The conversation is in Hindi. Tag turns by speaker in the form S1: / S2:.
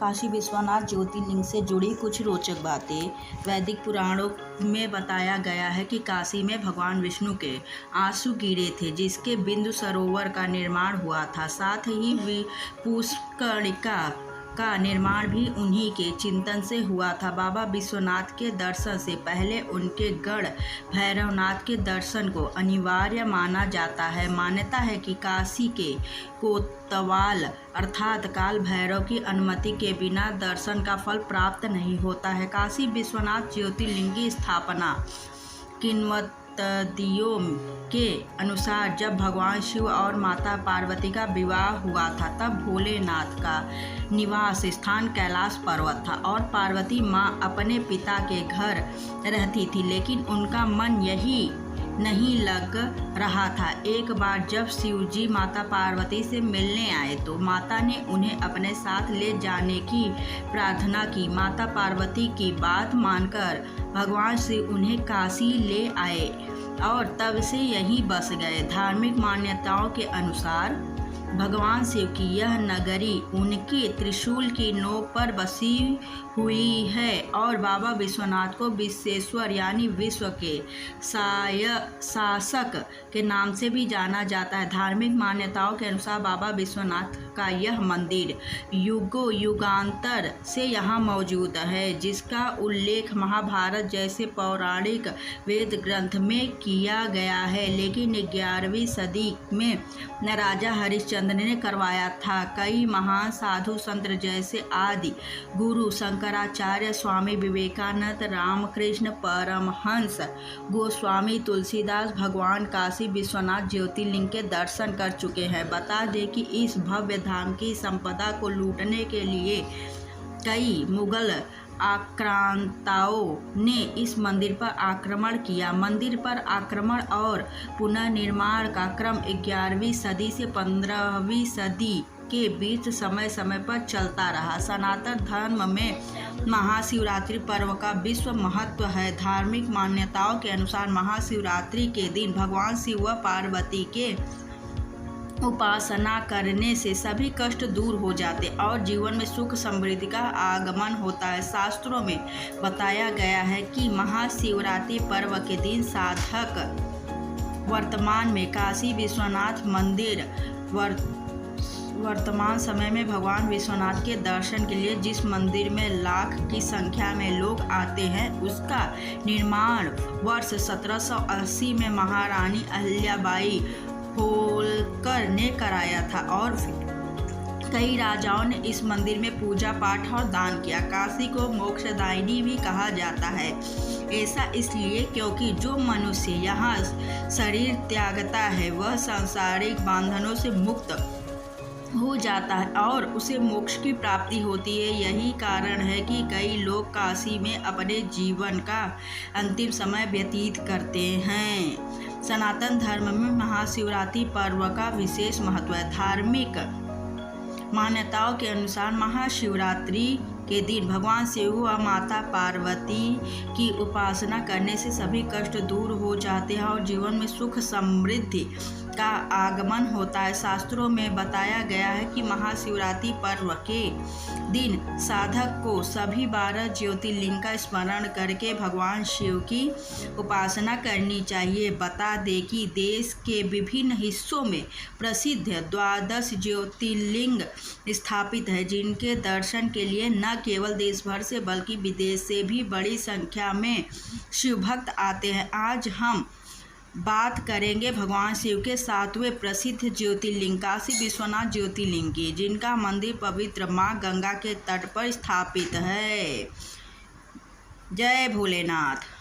S1: काशी विश्वनाथ ज्योतिर्लिंग से जुड़ी कुछ रोचक बातें। वैदिक पुराणों में बताया गया है कि काशी में भगवान विष्णु के आंसू गिरे थे, जिसके बिंदु सरोवर का निर्माण हुआ था। साथ ही पुष्करिका का निर्माण भी उन्हीं के चिंतन से हुआ था। बाबा विश्वनाथ के दर्शन से पहले उनके गढ़ भैरवनाथ के दर्शन को अनिवार्य माना जाता है। मान्यता है कि काशी के कोतवाल अर्थात काल भैरव की अनुमति के बिना दर्शन का फल प्राप्त नहीं होता है। काशी विश्वनाथ ज्योतिर्लिंग की स्थापना किंवदंतियों के अनुसार जब भगवान शिव और माता पार्वती का विवाह हुआ था, तब भोलेनाथ का निवास स्थान कैलाश पर्वत था और पार्वती माँ अपने पिता के घर रहती थी, लेकिन उनका मन यही नहीं लग रहा था। एक बार जब शिवजी माता पार्वती से मिलने आए तो माता ने उन्हें अपने साथ ले जाने की प्रार्थना की। माता पार्वती की बात मानकर भगवान शिव उन्हें काशी ले आए और तब से यहीं बस गए। धार्मिक मान्यताओं के अनुसार भगवान शिव की यह नगरी उनके त्रिशूल की नोक पर बसी हुई है और बाबा विश्वनाथ को विश्वेश्वर यानी विश्व के शासक के नाम से भी जाना जाता है। धार्मिक मान्यताओं के अनुसार बाबा विश्वनाथ का यह मंदिर युगांतर से यहाँ मौजूद है, जिसका उल्लेख महाभारत जैसे पौराणिक वेद ग्रंथ में किया गया है, लेकिन 11वीं सदी में राजा हरिश्चंद्र ने करवाया था। कई महान साधु संत जैसे आदि गुरु शंकराचार्य, स्वामी विवेकानंद, रामकृष्ण परमहंस, गोस्वामी तुलसीदास भगवान काशी विश्वनाथ ज्योतिर्लिंग के दर्शन कर चुके हैं। बता दें कि इस भव्य धाम की संपदा को लूटने के लिए कई मुगल आक्रांताओं ने इस मंदिर पर आक्रमण किया। मंदिर पर आक्रमण और पुनर्निर्माण का क्रम 11वीं सदी से 15वीं सदी के बीच समय समय पर चलता रहा। सनातन धर्म में महाशिवरात्रि पर्व का विश्व महत्व है। धार्मिक मान्यताओं के अनुसार महाशिवरात्रि के दिन भगवान शिव व पार्वती के उपासना करने से सभी कष्ट दूर हो जाते और जीवन में सुख समृद्धि का आगमन होता है। शास्त्रों में बताया गया है कि महाशिवरात्रि पर्व के दिन साधक वर्तमान में काशी विश्वनाथ मंदिर वर्तमान समय में भगवान विश्वनाथ के दर्शन के लिए जिस मंदिर में लाख की संख्या में लोग आते हैं, उसका निर्माण वर्ष 1780 में महारानी अहिल्याबाई होलकर ने कराया था और कई राजाओं ने इस मंदिर में पूजा पाठ और दान किया। काशी को मोक्षदायिनी भी कहा जाता है। ऐसा इसलिए क्योंकि जो मनुष्य यहाँ शरीर त्यागता है वह सांसारिक बंधनों से मुक्त हो जाता है और उसे मोक्ष की प्राप्ति होती है। यही कारण है कि कई लोग काशी में अपने जीवन का अंतिम समय व्यतीत करते हैं। सनातन धर्म में महाशिवरात्रि पर्व का विशेष महत्व है। धार्मिक मान्यताओं के अनुसार महाशिवरात्रि के दिन भगवान शिव व माता पार्वती की उपासना करने से सभी कष्ट दूर हो जाते हैं और जीवन में सुख समृद्धि का आगमन होता है। शास्त्रों में बताया गया है कि महाशिवरात्रि पर्व के दिन साधक को सभी 12 ज्योतिर्लिंग का स्मरण करके भगवान शिव की उपासना करनी चाहिए। बता दें कि देश के विभिन्न हिस्सों में प्रसिद्ध 12 ज्योतिर्लिंग स्थापित है, जिनके दर्शन के लिए न केवल देश भर से बल्कि विदेश से भी बड़ी संख्या में शिव भक्त आते हैं। आज हम बात करेंगे भगवान शिव के 7वें प्रसिद्ध ज्योतिर्लिंग काशी विश्वनाथ ज्योतिर्लिंग की, जिनका मंदिर पवित्र माँ गंगा के तट पर स्थापित है। जय भोलेनाथ।